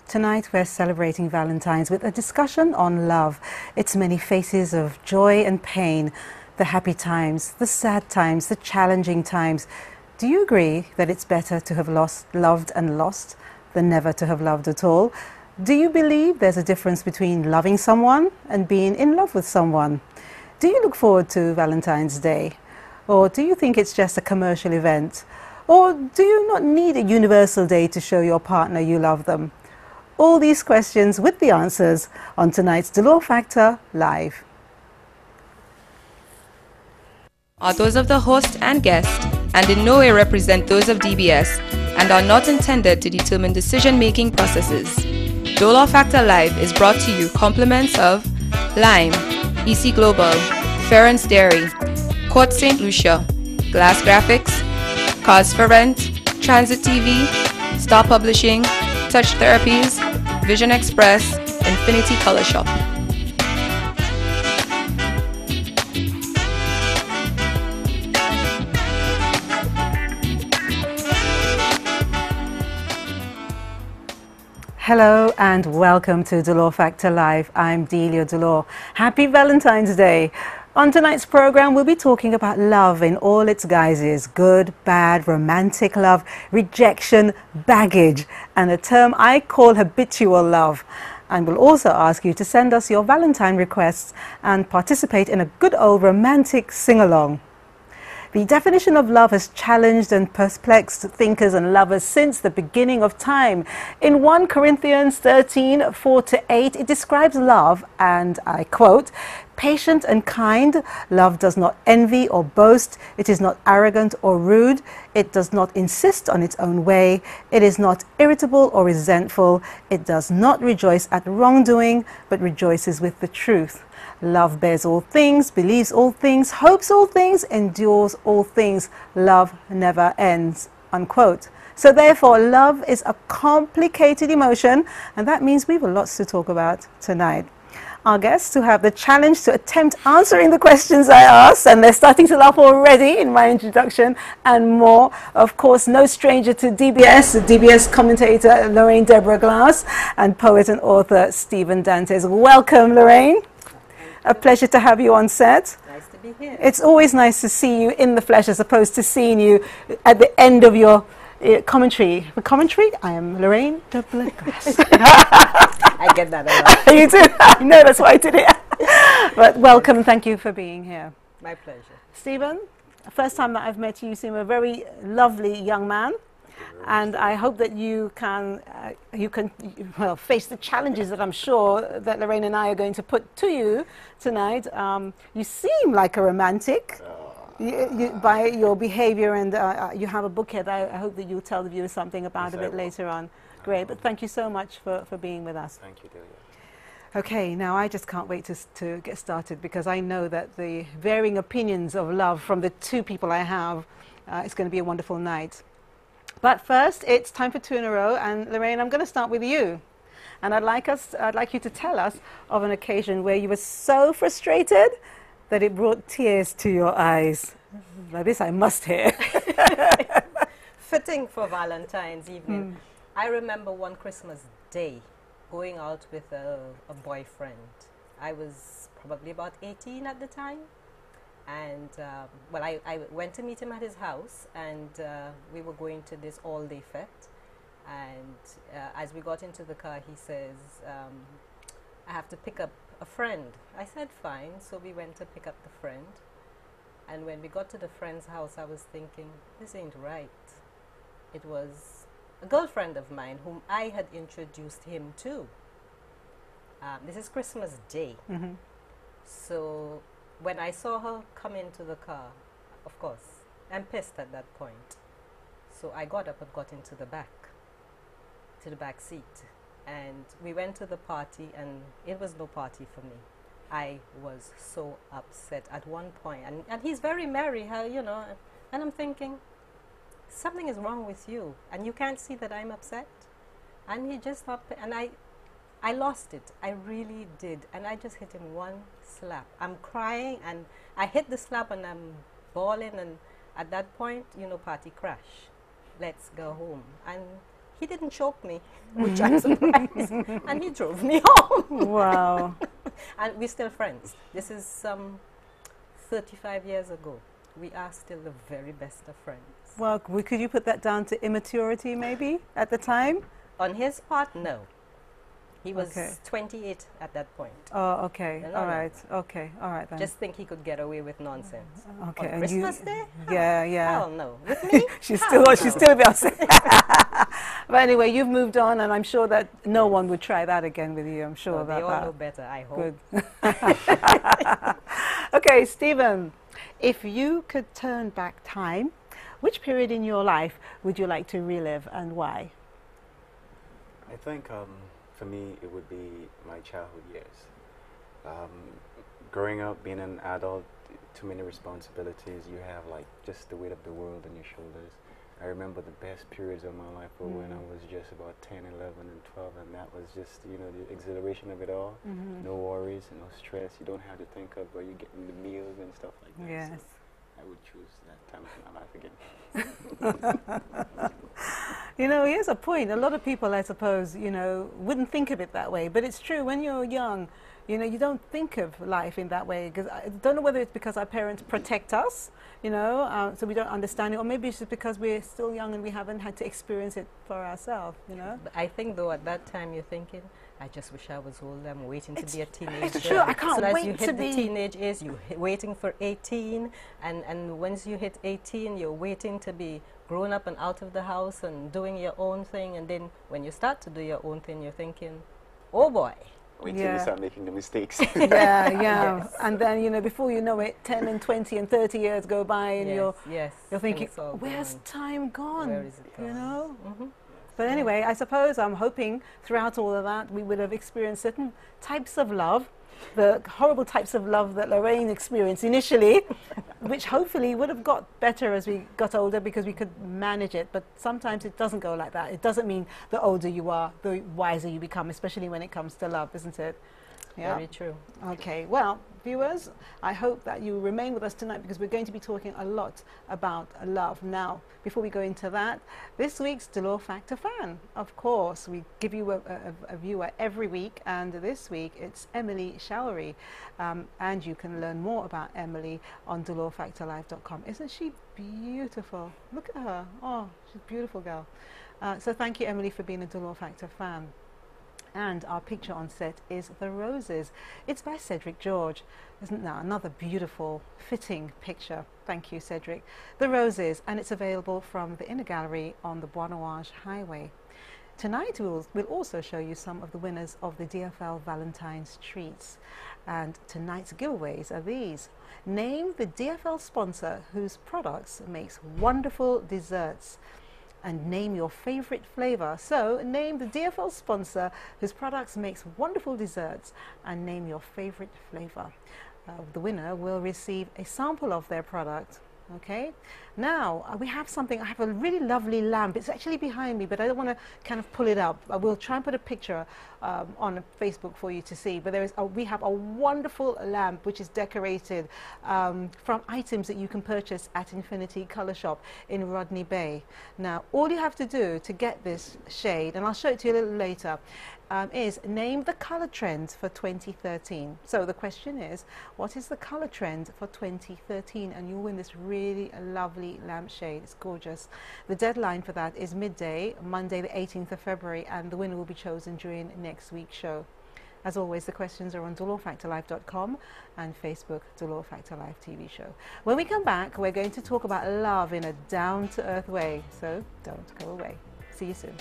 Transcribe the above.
Tonight we're celebrating Valentine's with a discussion on love, its many faces of joy and pain, the happy times, the sad times, the challenging times. Do you agree that it's better to have loved and lost than never to have loved at all? Do you believe there's a difference between loving someone and being in love with someone? Do you look forward to Valentine's Day? Or do you think it's just a commercial event? Or do you not need a universal day to show your partner you love them? All these questions with the answers on tonight's Dolor Factor Live. Are those of the host and guest, and in no way represent those of DBS, and are not intended to determine decision-making processes. Dolor Factor Live is brought to you compliments of Lime, EC Global, Ference Dairy, Court St. Lucia, Glass Graphics, Carz for Rent, Transit TV, Star Publishing, Touch Therapies, Vision Express, Infinity Color Shop. Hello and welcome to Dolor Factor Live. I'm Delia Dolor. Happy Valentine's Day. On tonight's program, we'll be talking about love in all its guises: good, bad, romantic love, rejection, baggage, and a term I call habitual love. And we'll also ask you to send us your Valentine requests and participate in a good old romantic sing-along. The definition of love has challenged and perplexed thinkers and lovers since the beginning of time. In 1 Corinthians 13, 4-8, it describes love, and I quote, "Patient and kind, love does not envy or boast, it is not arrogant or rude, it does not insist on its own way, it is not irritable or resentful, it does not rejoice at wrongdoing, but rejoices with the truth. Love bears all things, believes all things, hopes all things, endures all things. Love never ends," unquote. So therefore, love is a complicated emotion, and that means we've got lots to talk about tonight. Our guests who have the challenge to attempt answering the questions I asked, and they're starting to laugh already in my introduction and more. Of course, no stranger to DBS commentator LORRAINE DebrA GLACE, and poet and author Stephen DANTES. Welcome, LORRAINE. A pleasure to have you on set. Nice to be here. It's always nice to see you in the flesh as opposed to seeing you at the end of your commentary. The commentary? I am LORRAINE Debra Glace. I get that a lot. You do? I know, that's why I did it. But welcome and thank you for being here. My pleasure. Stephen, first time that I've met you, you seem a very lovely young man. And I hope that you can face the challenges that I'm sure that LORRAINE and I are going to put to you tonight. You seem like a romantic by your behavior, and you have a book here that I hope that you'll tell the viewers something about a bit later on. Great, but thank you so much for being with us. Thank you, Delia. Okay, now I just can't wait to get started, because I know that the varying opinions of love from the two people I have, it's going to be a wonderful night. But first, it's time for 2 in a row, and LORRAINE, I'm going to start with you. And I'd like you to tell us of an occasion where you were so frustrated that it brought tears to your eyes. Now this I must hear. Fitting for Valentine's evening. I remember one Christmas day going out with a boyfriend. I was probably about 18 at the time. And, well, I went to meet him at his house, and we were going to this all-day fete. And as we got into the car, he says, I have to pick up a friend. I said, fine. So we went to pick up the friend. And when we got to the friend's house, I was thinking, this ain't right. It was a girlfriend of mine whom I had introduced him to. This is Christmas Day. So when I saw her come into the car, of course, I'm pissed at that point. So I got up and got into the back seat. And we went to the party, and it was no party for me. I was so upset at one point. And he's very merry, you know, and I'm thinking, something is wrong with you, and you can't see that I'm upset? And he just stopped, and I lost it. I really did. And I just hit him one slap. I'm crying, and I hit the slap, and I'm bawling. And at that point, you know, party crash. Let's go home. And he didn't choke me, which I'm surprised, and he drove me home. Wow. And we're still friends. This is 35 years ago. We are still the very best of friends. Well, could you put that down to immaturity maybe at the time? On his part, no. He was Okay. 28 at that point. Oh, okay. No, no, All no. right. Okay. All right then. Just think he could get away with nonsense. Okay. On and Christmas Day? Yeah, yeah. Hell no. With me? She's Hell still no. upset. But anyway, you've moved on, and I'm sure that no one would try that again with you. I'm sure No, about they all that. know better, I hope. Good. Okay, Stephen, if you could turn back time, which period in your life would you like to relive and why? I think for me it would be my childhood years. Growing up, being an adult, too many responsibilities. You have like just the weight of the world on your shoulders. I remember the best periods of my life were when I was just about 10, 11, and 12, and that was just, you know, the exhilaration of it all. No worries, no stress. You don't have to think of where you're getting the meals and stuff like that. Yes. So I would choose that time of my life again. You know, here's a point. A lot of people, I suppose, you know, wouldn't think of it that way. But it's true, when you're young, you know, you don't think of life in that way. Because I don't know whether it's because our parents protect us, you know, so we don't understand it. Or maybe it's just because we're still young and we haven't had to experience it for ourselves, you know. But I think, though, at that time you're thinking, I just wish I was older. I'm waiting to be a teenager. It's true. I can't so as wait you to hit be. the teenage age, you're waiting for 18. And once you hit 18, you're waiting to be grown up and out of the house and doing your own thing. And then when you start to do your own thing, you're thinking, oh boy. Wait till you start making the mistakes. Yeah, yeah. Yes. And then, you know, before you know it, 10 and 20 and 30 years go by and Yes, you're thinking, and it's all where's gone. time gone? Where is it You gone? know? Mhm. But anyway, I suppose I'm hoping throughout all of that we would have experienced certain types of love, the horrible types of love that Lorraine experienced initially, which hopefully would have got better as we got older because we could manage it. But sometimes it doesn't go like that. It doesn't mean the older you are, the wiser you become, especially when it comes to love, isn't it? Yeah. Very true. Okay, well, viewers, I hope that you remain with us tonight because we're going to be talking a lot about love. Now, before we go into that, this week's Dolor Factor fan. Of course, we give you a viewer every week, and this week it's Emily Showery. And you can learn more about Emily on DolorFactorLive.com. Isn't she beautiful? Look at her. Oh, she's a beautiful girl. So thank you, Emily, for being a Dolor Factor fan. And our picture on set is The Roses. It's by Cedric George. Isn't that another beautiful, fitting picture? Thank you, Cedric. The Roses, and it's available from the Inner Gallery on the Bois Noir Highway. Tonight we'll also show you some of the winners of the DFL Valentines treats. And tonight's giveaways are these. Name the DFL sponsor whose products makes wonderful desserts. And name your favorite flavor. So name the DFL sponsor whose products makes wonderful desserts and name your favorite flavor. The winner will receive a sample of their product. Okay, now we have something. I have a really lovely lamp. It's actually behind me, but I don't want to kind of pull it up. I will try and put a picture on Facebook for you to see. But we have a wonderful lamp which is decorated from items that you can purchase at Infinity Colour Shop in Rodney Bay. Now, all you have to do to get this shade, and I'll show it to you a little later, is name the colour trends for 2013. So the question is, what is the colour trend for 2013? And you'll win this really lovely lampshade. It's gorgeous. The deadline for that is midday, Monday the 18th of February, and the winner will be chosen during next week's show. As always, the questions are on DolorFactorLive.com and Facebook, Dolor Factor Live TV show. When we come back, we're going to talk about love in a down-to-earth way, so don't go away. See you soon.